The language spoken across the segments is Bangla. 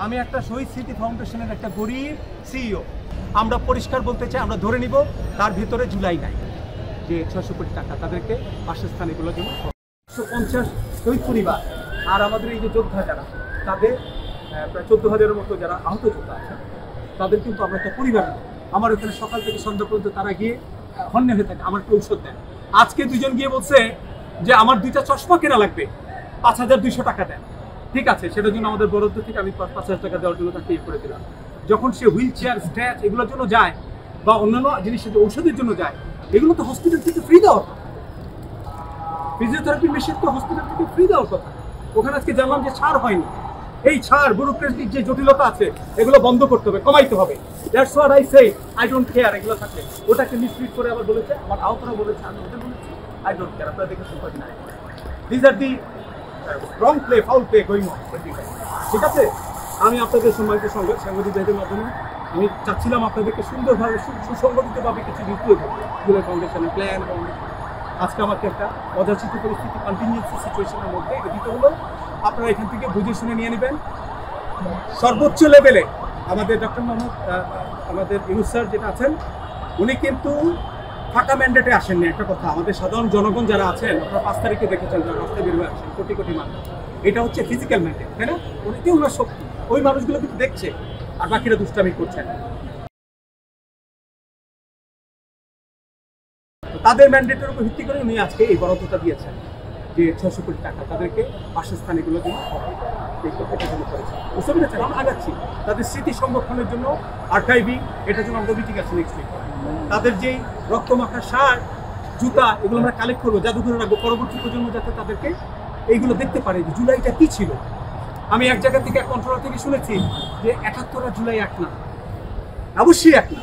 আমি একটা শহীদ স্মৃতি ফাউন্ডেশনের একটা গরিব সিইও। আমরা পরিষ্কার বলতে চাই, আমরা ধরে নিব তার ভিতরে জুলাই নাই, যে 600 কোটি টাকা তাদেরকে বাসস্থান এগুলোর জন্য 150 শহীদ পরিবার আর আমাদের এই যে যোদ্ধা যারা, তাদের প্রায় 14,000-এর মতো যারা আহত যোদ্ধা আছে, তাদের কিন্তু আমরা একটা পরিবার। আমার ওখানে সকাল থেকে সন্ধ্যা পর্যন্ত তারা গিয়ে হন্যে হয়ে থাকে, আমার একটা ঔষধ দেন। আজকে দুজন গিয়ে বলছে যে আমার 2টা চশমা কেনা লাগবে, 5,200 টাকা দেন। ঠিক আছে, সেটার জন্য আমাদের বরাদ্দ থেকে আমি 5,000 টাকা দেওয়ার জন্য তাকে করে দিলাম। যখন সে হুইল চেয়ার, স্ট্যাচ এগুলোর জন্য যায় বা অন্যান্য জিনিসের যে ঔষধের জন্য যায়, এগুলো তো হসপিটাল থেকে ফ্রি দেওয়ার কথা। ফিজিওথেরাপি মেশিন তো হসপিটাল থেকে ফ্রি দেওয়ার কথা। ওখানে আজকে জানলাম যে ছাড় হয়নি। এই ছাড়, ব্যুরোক্রেটিক যে জটিলতা আছে, এগুলো বন্ধ করতে হবে, কমাইতে হবে। That's what I say, I don't care. এগুলো থাকলে ওটাকে মিসলিড করে আবার বলেছে, আমার আহতরা বলেছে, আমি ওদের বলেছি আই ডোন্ট কেয়ার। আপনারা দেখে শুনতে পারি না, this are the wrong play, foul play going on. ঠিক আছে, আমি আপনাদের সম্মানিত সাংবাদিক ভাইদের মাধ্যমে আমি চাচ্ছিলাম আপনাদেরকে সুন্দরভাবে সুসংগঠিতভাবে কিছু দিতে হবে জুলাই ফাউন্ডেশনের প্ল্যান। এবং আজকে আমাকে একটা অযাচিত পরিস্থিতি, কন্টিনিউয়েন্সি সিচুয়েশনের মধ্যে এটা দিতে হলো। আপনারা এখান থেকে বুঝে শুনে নিয়ে নেবেন। সর্বোচ্চ লেভেলে আমাদের ডক্টর মোহাম্মদ আমাদের ইউনুস স্যার যেটা আছেন, উনি কিন্তু ফাঁকা ম্যান্ডেটে আসেননি। একটা কথা, আমাদের সাধারণ জনগণ যারা আছেন, আপনারা 5 তারিখে দেখেছেন যারা রাস্তায় বের হয়ে আসেন, কোটি কোটি মানুষ, এটা হচ্ছে ফিজিক্যাল ম্যান্ডেট, তাই না? উনিকে ওনার শক্তি, ওই মানুষগুলো কিন্তু দেখছে আর বাকিরা দুষ্টামি করছেন। তাদের ম্যান্ডেটের উপর ভিত্তি করে উনি আজকে এই বরাদ্দটা দিয়েছেন যে 600 কোটি টাকা তাদেরকে বাসস্থান এগুলো জন্য বুঝতে পেরেছেন। আমরা আগাচ্ছি তাদের স্মৃতি সংরক্ষণের জন্য, আর্কাইভিং, এটার জন্য আমরা মিটিং আছে নেক্সট উইক। তাদের যেই রক্তমাখা সার, জুতা, এগুলো আমরা কালেক্ট করবো, জাদুঘরে রাখবো, পরবর্তী প্রজন্ম যাতে তাদেরকে এইগুলো দেখতে পারে যে জুলাইটা কি ছিল। আমি এক জায়গা থেকে, এক কন্ট্রোলার থেকে শুনেছি যে 71 জুলাই এক না, অবশ্যই এক না,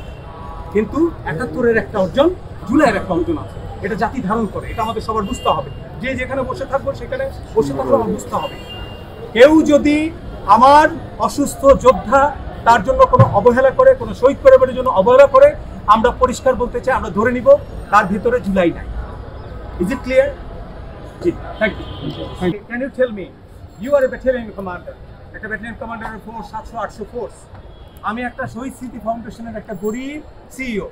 কিন্তু 71-এর একটা অর্জন, জুলাইয়ের একটা অর্জন আছে। এটা জাতি ধারণ করে, এটা আমাদের সবার বুঝতে হবে। যে যেখানে বসে থাকবো সেখানে বসে থাকলে আমার বুঝতে হবে। কেউ যদি আমার অসুস্থ যোদ্ধা তার জন্য কোনো অবহেলা করে, কোনো শহীদ পরিবারের জন্য অবহেলা করে, আমরা পরিষ্কার বলতে চাই, আমরা ধরে নিব তার ভিতরে জুলাই নাই। Is it clear? জি, thank you. Can you tell me, you are a battalion commander, একটা ব্যাটালিয়ন কমান্ডারের ফোর্স 700-800 ফোর্স। আমি একটা শহীদ স্মৃতি ফাউন্ডেশনের একটা গরিব সিইও।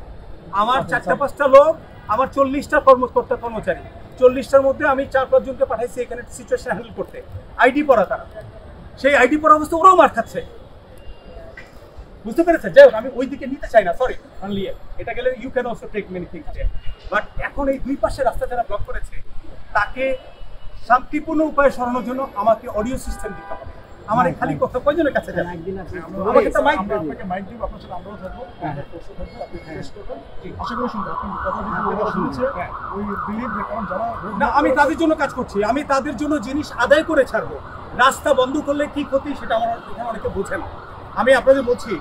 আমার 4-5টা লোক, আমার 40টা কর্মকর্তা কর্মচারী, 40টার মধ্যে আমি 4-5 জনকে পাঠাইছি এখানে সিচুয়েশন হ্যান্ডেল করতে। আইডি পড়া তারা, সেই আইডি পড়া অবস্থা ওরাও মার খাচ্ছে, বুঝতে পেরেছেন? যাই হোক, আমি ওই দিকে নিতে চাই না, সরি অনলি এটা গেলে you can also take many things. But এখন এই দুই পাশে রাস্তা যারা ব্লক করেছে, তাকে শান্তিপূর্ণ উপায়ে সরানোর জন্য আমাকে অডিও সিস্টেম দিতে হবে। আমার এই খালি কথা কয়জনের কাছে যাবে? আমাকে একটা মাইক দেবে, আপনাকে মাইক দিব, আপনার সাথে আমরাও থাকবো, আপনি টেস্ট করবেন, আশা করি শুনবেন। আপনি কথা যদি শুনছে ওই বিলিভ, কারণ যারা না, আমি তাদের জন্য কাজ করছি, আমি তাদের জন্য জিনিস আদায় করে ছাড়বো। রাস্তা বন্ধ করলে কি ক্ষতি সেটা আমার এখানে অনেকে বোঝে না। আমি আপনাদের বলছি,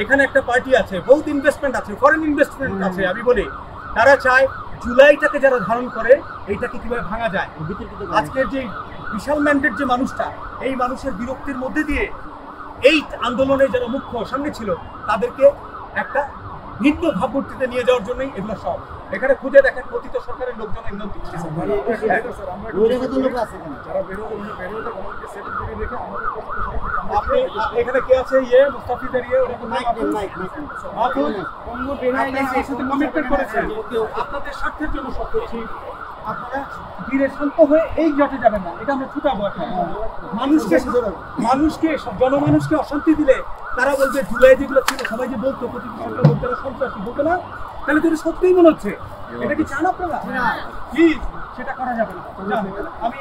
এখানে একটা পার্টি আছে, বহুত ইনভেস্টমেন্ট আছে, ফরেন ইনভেস্টমেন্ট আছে। আমি বলি, তারা চায় জুলাইটাকে যারা ধারণ করে, এইটাকে কিভাবে ভাঙা যায়। আজকের যে বিশাল ম্যান্ডেট যে মানুষটা, এই মানুষের বিরক্তির মধ্যে দিয়ে এই আন্দোলনে যারা মুখ্য সামনে ছিল, তাদেরকে একটা ভিন্ন ভাবমূর্তিতে নিয়ে যাওয়ার জন্যই এগুলো সব। এখানে খুঁজে দেখেন পতিত সরকারের লোকজন একদম আপনি এখানে কে আছে? মুস্তাফিদের কমিটমেন্ট করেছেন আপনাদের স্বার্থের জন্য সব করছি। আপনারা ধীরে শান্ত হয়ে এই জটে যাবেন না, এটা আমরা ছুটাবো। মানুষকে জনমানুষকে অশান্তি দিলে তারা বলবে জুলাই যেগুলো ছিল সবাই যে বলতো প্রতিটি সরকার বলতে সন্ত্রাসী বলতো না, তাহলে তো সত্যিই মনে হচ্ছে। এটা কি চান আপনারা? প্লিজ সেটা করা যাবে না। আমরা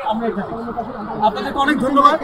আপনাদেরকে অনেক ধন্যবাদ।